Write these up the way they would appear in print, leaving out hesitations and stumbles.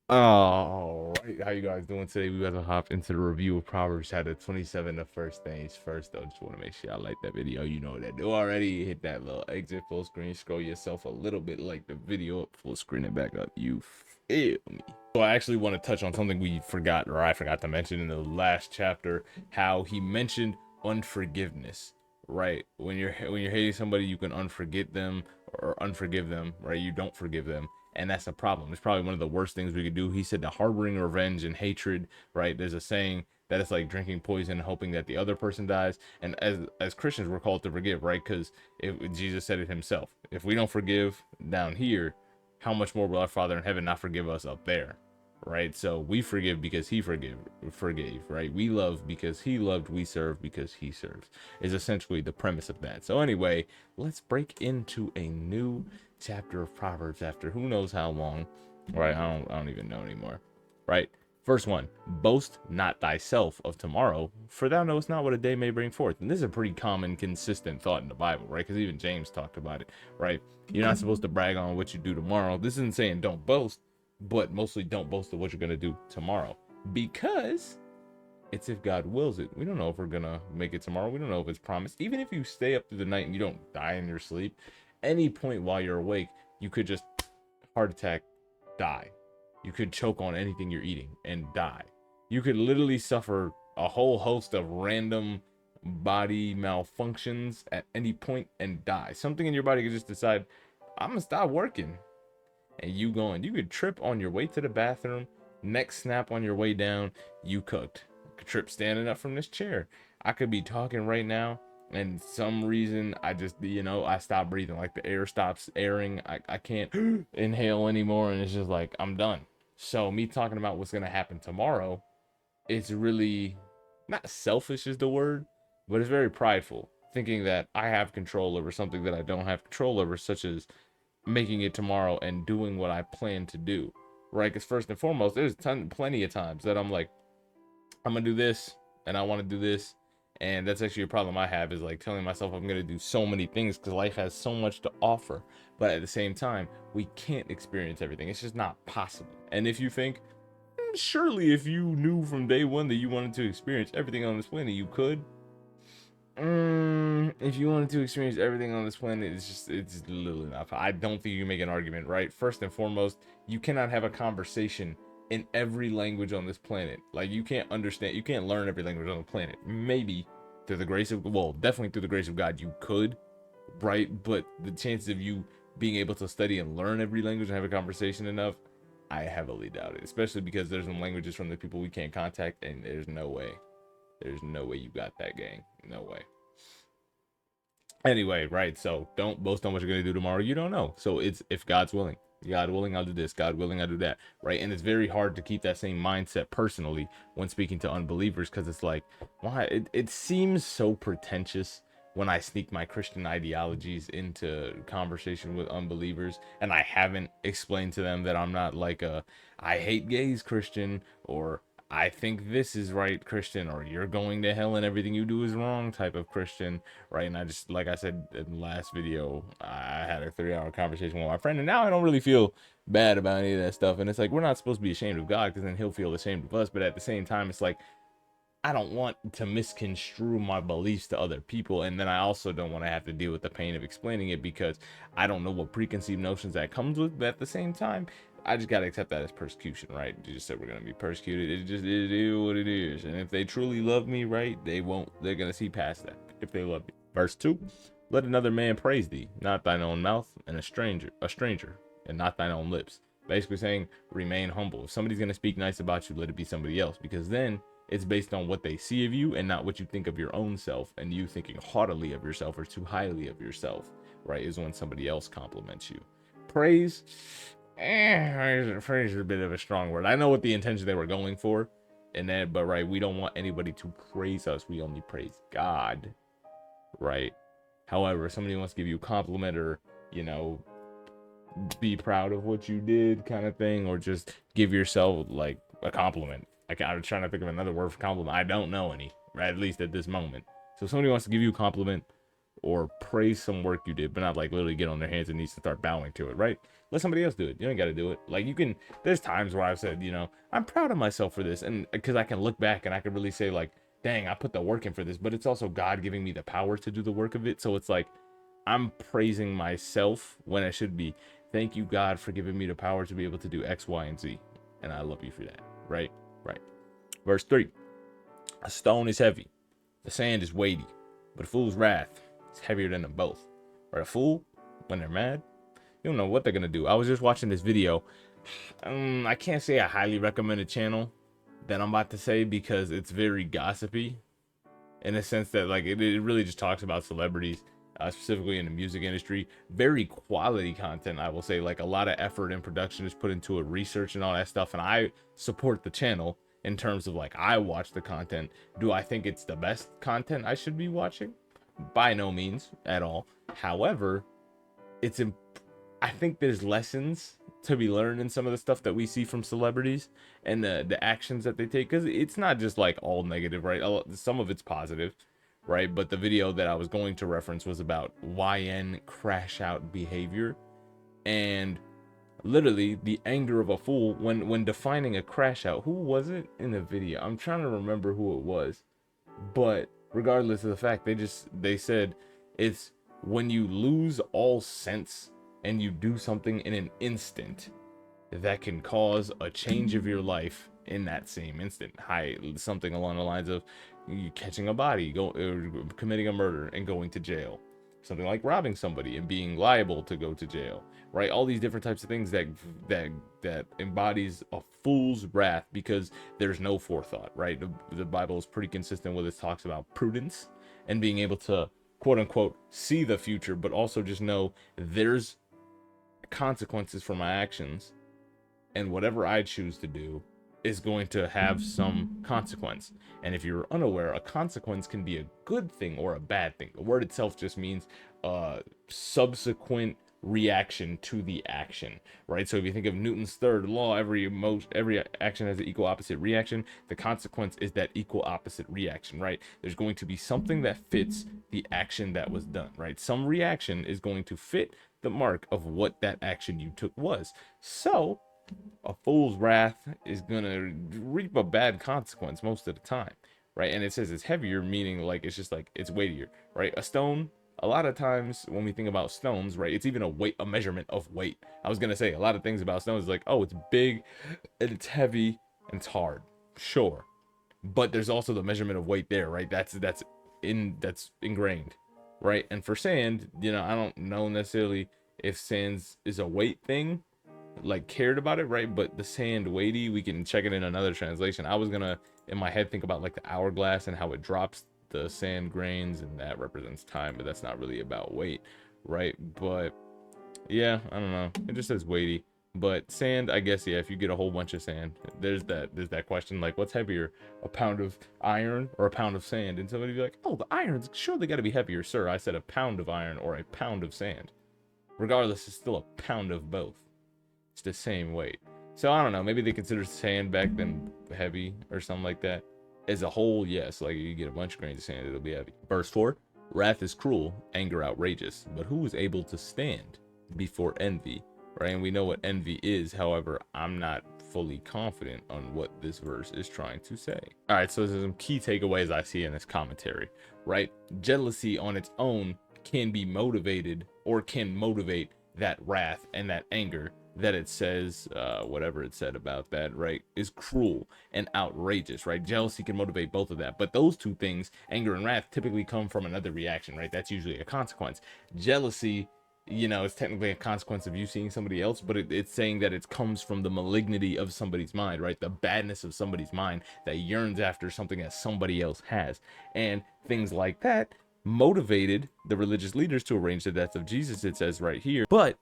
All right, how you guys doing today? We got to hop into the review of Proverbs chapter 27. The first things first, though, just want to make sure I like that video. You know that do already. Hit that little exit full screen, scroll yourself a little bit, like the video up, full screen it back up. You feel me? So I actually want to touch on something we forgot, or I forgot to mention in the last chapter, how he mentioned unforgiveness. Right, when you're hating somebody, you can unforget them or unforgive them. Right, you don't forgive them, and that's a problem. It's probably one of the worst things we could do. He said the harboring revenge and hatred, right? There's a saying that it's like drinking poison hoping that the other person dies. And as Christians, we're called to forgive, right? Because if Jesus said it himself, if we don't forgive down here, how much more will our Father in heaven not forgive us up there? Right, so we forgive because he forgave, right? We love because he loved, we serve because he serves, is essentially the premise of that. So anyway, let's break into a new chapter of Proverbs after who knows how long, right? I don't even know anymore, right? First one, boast not thyself of tomorrow, for thou knowest not what a day may bring forth. And this is a pretty common, consistent thought in the Bible, right? Because even James talked about it, right? You're not supposed to brag on what you do tomorrow. This isn't saying don't boast, but mostly don't boast of what you're going to do tomorrow, because it's if God wills it. We don't know if we're going to make it tomorrow. We don't know if it's promised. Even if you stay up through the night and you don't die in your sleep, any point while you're awake, you could just heart attack, die. You could choke on anything you're eating and die. You could literally suffer a whole host of random body malfunctions at any point and die. Something in your body could just decide, I'm going to stop working, and you going. You could trip on your way to the bathroom, neck snap on your way down, you cooked. Could trip standing up from this chair. I could be talking right now, and some reason I just, I stop breathing. Like the air stops airing. I can't inhale anymore, and it's just like, I'm done. So me talking about what's gonna happen tomorrow, it's really not selfish is the word, but it's very prideful. Thinking that I have control over something that I don't have control over, such as making it tomorrow and doing what I plan to do, right? Because first and foremost, there's plenty of times that I'm like, I'm gonna do this and I want to do this, and that's actually a problem I have, is like telling myself I'm gonna do so many things because life has so much to offer, but at the same time, we can't experience everything. It's just not possible. And if you think, surely if you knew from day one that you wanted to experience everything on this planet, you could. If you wanted to experience everything on this planet, it's literally not. I don't think you can make an argument, right? First and foremost, you cannot have a conversation in every language on this planet. Like, you can't understand, you can't learn every language on the planet. Maybe through the grace of, well, definitely through the grace of God, you could, right? But the chances of you being able to study and learn every language and have a conversation enough, I heavily doubt it. Especially because there's some languages from the people we can't contact, and there's no way. There's no way you got that, gang. No way. Anyway, right? So don't boast on what you're gonna do tomorrow. You don't know. So it's if God's willing. God willing, I'll do this. God willing, I'll do that. Right? And it's very hard to keep that same mindset personally when speaking to unbelievers, because it's like, why? It seems so pretentious when I sneak my Christian ideologies into conversation with unbelievers, and I haven't explained to them that I'm not like a I hate gays Christian, or I think this is right Christian, or you're going to hell and everything you do is wrong type of Christian, right? And I just, like I said in the last video, I had a 3-hour conversation with my friend, and now I don't really feel bad about any of that stuff. And it's like, we're not supposed to be ashamed of God, because then he'll feel ashamed of us. But at the same time, it's like, I don't want to misconstrue my beliefs to other people, and then I also don't want to have to deal with the pain of explaining it, because I don't know what preconceived notions that comes with. But at the same time, I just gotta accept that as persecution, right? You just said we're gonna be persecuted. It is what it is. And if they truly love me, right, they won't. They're gonna see past that if they love me. Verse 2: Let another man praise thee, not thine own mouth, and a stranger, and not thine own lips. Basically saying, remain humble. If somebody's gonna speak nice about you, let it be somebody else, because then it's based on what they see of you and not what you think of your own self, and you thinking haughtily of yourself or too highly of yourself, right, is when somebody else compliments you. Praise, praise is a bit of a strong word. I know what the intention they were going for, and that, but right, we don't want anybody to praise us. We only praise God, right? However, if somebody wants to give you a compliment, or, be proud of what you did kind of thing, or just give yourself like a compliment. I was trying to think of another word for compliment. I don't know any, right? At least at this moment. So if somebody wants to give you a compliment or praise some work you did, but not like literally get on their hands and knees and start bowing to it, right? Let somebody else do it. You ain't got to do it. Like, you can, there's times where I've said, I'm proud of myself for this. And because I can look back and I can really say, like, dang, I put the work in for this. But it's also God giving me the power to do the work of it. So it's like, I'm praising myself when I should be, thank you, God, for giving me the power to be able to do X, Y, and Z. And I love you for that. Right? Right. Verse 3. A stone is heavy, the sand is weighty, but a fool's wrath is heavier than them both. Or a fool, when they're mad, you don't know what they're gonna do. I was just watching this video. I can't say a highly recommended channel that I'm about to say because it's very gossipy, in a sense that, like, it really just talks about celebrities, specifically in the music industry. Very quality content, I will say. Like, a lot of effort and production is put into it, research and all that stuff, and I support the channel in terms of, like, I watch the content. Do I think it's the best content I should be watching? By no means at all. However, I think there's lessons to be learned in some of the stuff that we see from celebrities and the actions that they take, because it's not just like all negative, right? Some of it's positive, right? But the video that I was going to reference was about YN crash out behavior, and literally the anger of a fool when defining a crash out. Who was it in the video? I'm trying to remember who it was, but regardless of the fact, they said it's when you lose all sense and you do something in an instant that can cause a change of your life in that same instant. Something along the lines of you catching a body, committing a murder and going to jail. Something like robbing somebody and being liable to go to jail, right? All these different types of things that embodies a fool's wrath because there's no forethought, right? The Bible is pretty consistent with its talks about prudence and being able to, quote unquote, see the future, but also just know there's consequences for my actions, and whatever I choose to do is going to have some consequence. And if you're unaware, a consequence can be a good thing or a bad thing. The word itself just means subsequent reaction to the action, right? So if you think of Newton's third law, every action has an equal opposite reaction. The consequence is that equal opposite reaction, right? There's going to be something that fits the action that was done, right? Some reaction is going to fit the mark of what that action you took was. So a fool's wrath is gonna reap a bad consequence most of the time, right? And it says it's heavier, meaning like it's just like it's weightier, right? A stone, a lot of times when we think about stones, right, it's even a measurement of weight. I was gonna say a lot of things about stones, like, oh, it's big and it's heavy and it's hard, sure, but there's also the measurement of weight there, right? That's ingrained, right? And for sand, I don't know necessarily if sand is a weight thing, like cared about it, right? But the sand weighty, we can check it in another translation. I was gonna in my head think about like the hourglass and how it drops the sand grains, and that represents time, but that's not really about weight, right? But yeah, I don't know, it just says weighty. But sand, I guess, yeah, if you get a whole bunch of sand, there's that question, like, what's heavier, a pound of iron or a pound of sand? And somebody be like, oh, the iron's surely got to be heavier. Sir, I said a pound of iron or a pound of sand. Regardless, it's still a pound of both. It's the same weight. So I don't know, maybe they consider sand back then heavy or something like that. As a whole, yes, like you get a bunch of grains of sand, it'll be heavy. Verse 4, wrath is cruel, anger outrageous, but who is able to stand before envy, right? And we know what envy is. However, I'm not fully confident on what this verse is trying to say. All right, so there's some key takeaways I see in this commentary, right? Jealousy on its own can be motivated, or can motivate that wrath and that anger that it says, whatever it said about that, right, is cruel and outrageous, right? Jealousy can motivate both of that, but those two things, anger and wrath, typically come from another reaction, right? That's usually a consequence. Jealousy, is technically a consequence of you seeing somebody else, but it's saying that it comes from the malignity of somebody's mind, right? The badness of somebody's mind that yearns after something that somebody else has. And things like that motivated the religious leaders to arrange the death of Jesus, it says right here. But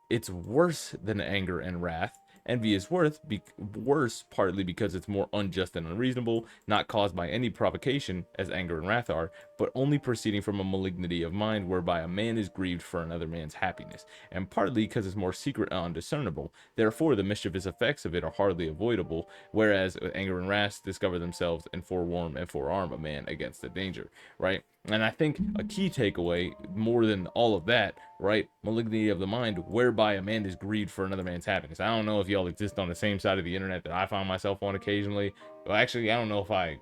it's worse than anger and wrath. Envy is worse partly because it's more unjust and unreasonable, not caused by any provocation as anger and wrath are, but only proceeding from a malignity of mind whereby a man is grieved for another man's happiness, and partly because it's more secret and undiscernible. Therefore, the mischievous effects of it are hardly avoidable, whereas anger and wrath discover themselves and forewarn and forearm a man against the danger, right? And I think a key takeaway, more than all of that, right? Malignity of the mind, whereby a man is greed for another man's happiness. I don't know if y'all exist on the same side of the internet that I find myself on occasionally. Well, actually, I don't know if I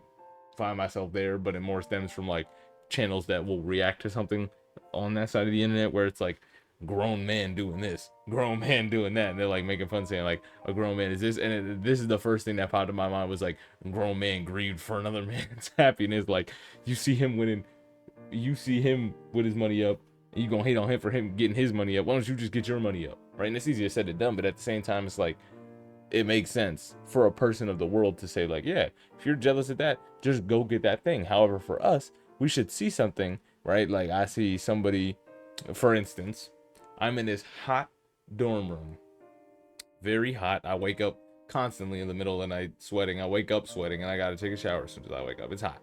find myself there, but it more stems from like channels that will react to something on that side of the internet where it's like grown man doing this, grown man doing that, and they're like making fun, saying like a grown man is this, and this is the first thing that popped in my mind was like grown man grieved for another man's happiness. Like you see him winning, you see him with his money up, and you gonna hate on him for him getting his money up. Why don't you just get your money up, right? And it's easier said than done, but at the same time, it's like it makes sense for a person of the world to say like, yeah, if you're jealous of that, just go get that thing. However, for us, we should see something, right? Like I see somebody, for instance, I'm in this hot dorm room, very hot. I wake up constantly in the middle of the night sweating. I wake up sweating and I gotta take a shower as soon as I wake up. It's hot.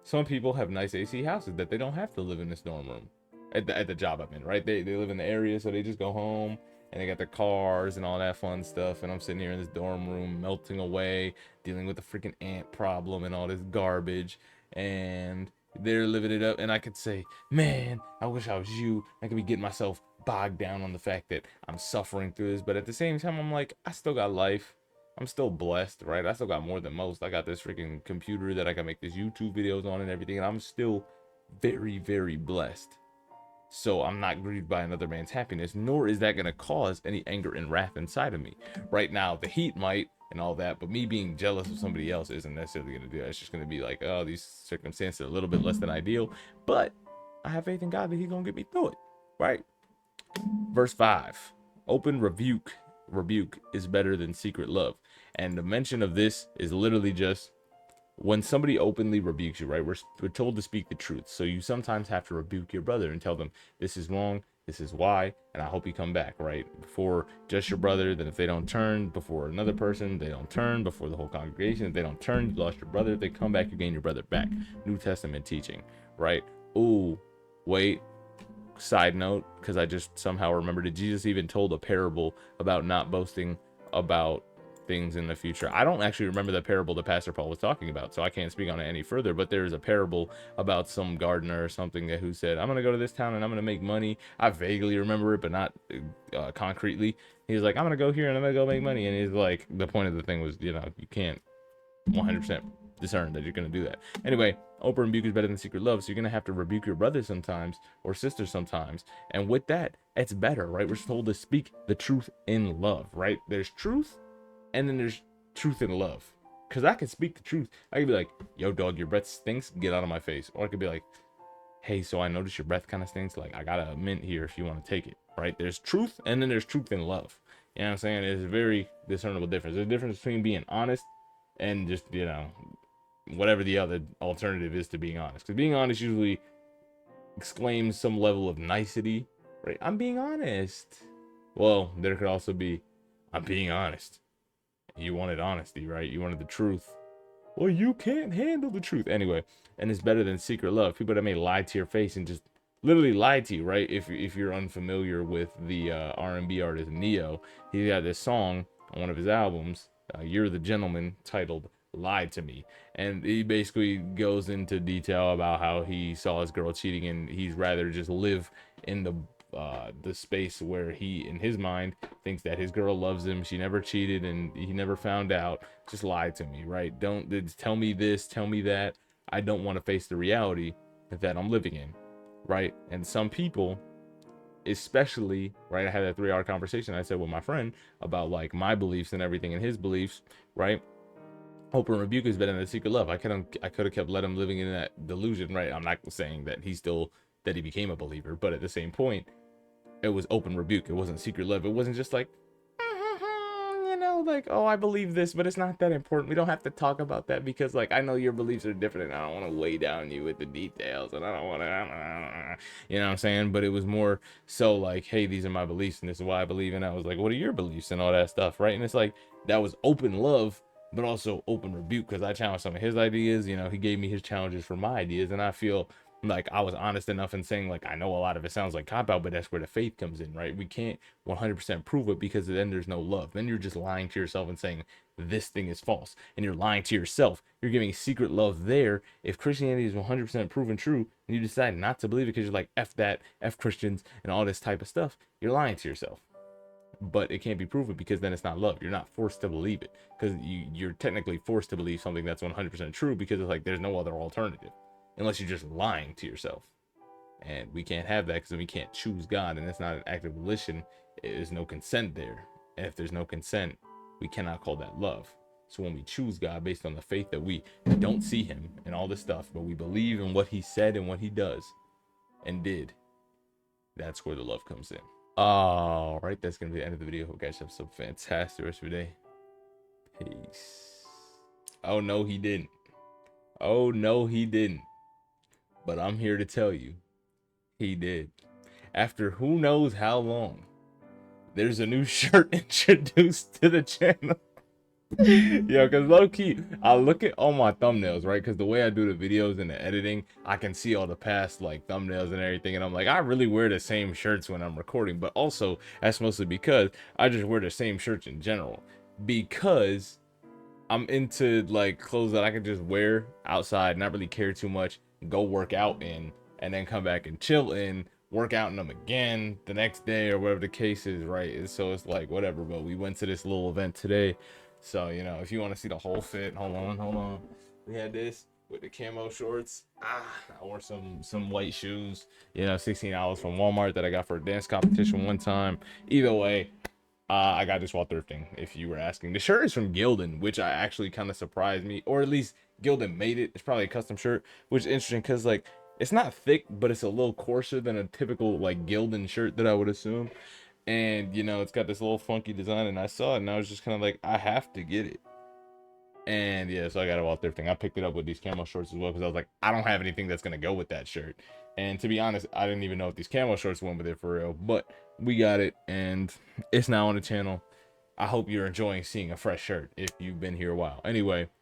Some people have nice AC houses that they don't have to live in this dorm room at the job I'm in, right? They live in the area, so they just go home and they got their cars and all that fun stuff. And I'm sitting here in this dorm room melting away, dealing with the freaking ant problem and all this garbage. And they're living it up. And I could say, man, I wish I was you. I could be getting myself bogged down on the fact that I'm suffering through this. But at the same time, I'm like, I still got life. I'm still blessed, right? I still got more than most. I got this freaking computer that I can make this YouTube videos on and everything, and I'm still very, very blessed. So I'm not grieved by another man's happiness, nor is that going to cause any anger and wrath inside of me. Right now, the heat might and all that, but me being jealous of somebody else isn't necessarily going to do that. It's just going to be like, oh, these circumstances are a little bit less than ideal, but I have faith in God that He's going to get me through it, right? Verse 5, open rebuke is better than secret love. And the mention of this is literally just when somebody openly rebukes you, right? We're told to speak the truth. So you sometimes have to rebuke your brother and tell them this is wrong, this is why, and I hope you come back, right? Before just your brother, then if they don't turn, before another person, they don't turn, before the whole congregation, if they don't turn, you lost your brother. If they come back, you gain your brother back. New Testament teaching, right? Ooh, wait. Side note, because I just somehow remembered it, Jesus even told a parable about not boasting about things in the future. I don't actually remember the parable that Pastor Paul was talking about, so I can't speak on it any further, but there's a parable about some gardener or something who said, I'm going to go to this town and I'm going to make money. I vaguely remember it, but not concretely. He was like, I'm going to go here and I'm going to go make money. And he's like, the point of the thing was, you can't 100% discern that you're going to do that. Anyway, open rebuke is better than secret love. So you're going to have to rebuke your brother sometimes or sister sometimes. And with that, it's better, right? We're told to speak the truth in love, right? There's truth and then there's truth in love. Because I can speak the truth. I can be like, yo, dog, your breath stinks. Get out of my face. Or I could be like, hey, so I noticed your breath kind of stinks. Like, I got a mint here if you want to take it, right? There's truth and then there's truth in love. You know what I'm saying? It's a very discernible difference. There's a difference between being honest and just, whatever the other alternative is to being honest. Because being honest usually exclaims some level of nicety, right? I'm being honest. Well, there could also be, I'm being honest. You wanted honesty, right? You wanted the truth. Well, you can't handle the truth. Anyway, and it's better than secret love. People that may lie to your face and just literally lie to you, right? If you're unfamiliar with the R&B artist Neo, he had this song on one of his albums, You're the Gentleman, titled Lied to Me, and he basically goes into detail about how he saw his girl cheating and he's rather just live in the space where he, in his mind, thinks that his girl loves him, she never cheated and he never found out. Just lie to me, right? Don't tell me this, tell me that. I don't want to face the reality that I'm living in, right? And some people, especially, right, I had that 3-hour conversation I said with my friend about like my beliefs and everything and his beliefs, right? Open rebuke is better than secret love. I could have kept let him living in that delusion, right? I'm not saying that he became a believer, but at the same point, it was open rebuke. It wasn't secret love. It wasn't just like, like, oh, I believe this, but it's not that important. We don't have to talk about that because, like, I know your beliefs are different and I don't want to weigh down you with the details and I don't want to, you know what I'm saying? But it was more so like, hey, these are my beliefs and this is why I believe. And I was like, what are your beliefs and all that stuff, right? And it's like, that was open love, but also open rebuke because I challenged some of his ideas. He gave me his challenges for my ideas. And I feel Like, I was honest enough in saying, like, I know a lot of it sounds like cop out, but that's where the faith comes in, right? We can't 100% prove it, because then there's no love. Then you're just lying to yourself and saying this thing is false, and you're lying to yourself. You're giving secret love there. If Christianity is 100% proven true and you decide not to believe it because you're like, F that, F Christians and all this type of stuff, you're lying to yourself. But it can't be proven, because then it's not love. You're not forced to believe it, because you're technically forced to believe something that's 100% true, because it's like there's no other alternative unless you're just lying to yourself. And we can't have that, because we can't choose God, and it's not an act of volition. There's no consent there, and if there's no consent, we cannot call that love. So when we choose God based on the faith that we don't see him and all this stuff, but we believe in what he said and what he does and did, that's where the love comes in. All right, that's gonna be the end of the video. Hope you guys have some fantastic rest of your day. Peace. Oh no, he didn't. Oh no, he didn't. But I'm here to tell you, he did. After who knows how long, there's a new shirt introduced to the channel. Yo, because low-key, I look at all my thumbnails, right? Because the way I do the videos and the editing, I can see all the past like thumbnails and everything, and I'm like, I really wear the same shirts when I'm recording. But also, that's mostly because I just wear the same shirts in general, because I'm into like clothes that I can just wear outside, not really care too much, go work out in, and then come back and chill in, work out in them again the next day or whatever the case is, right? And so it's like whatever. But we went to this little event today, so you know, if you want to see the whole fit, hold on. We had this with the camo shorts. I wore some white shoes, you know, $16 from Walmart that I got for a dance competition one time. Either way, I got this while thrifting, if you were asking. The shirt is from Gildan, which I actually kind of surprised me, or at least Gildan made it. It's probably a custom shirt, which is interesting because like it's not thick, but it's a little coarser than a typical like Gildan shirt that I would assume. And you know, it's got this little funky design, and I saw it and I was just kind of like, I have to get it. And yeah, so I got it while thrifting. I picked it up with these camo shorts as well, because I was like, I don't have anything that's gonna go with that shirt. And to be honest, I didn't even know if these camo shorts went with it for real, but we got it and it's now on the channel. I hope you're enjoying seeing a fresh shirt if you've been here a while. Anyway,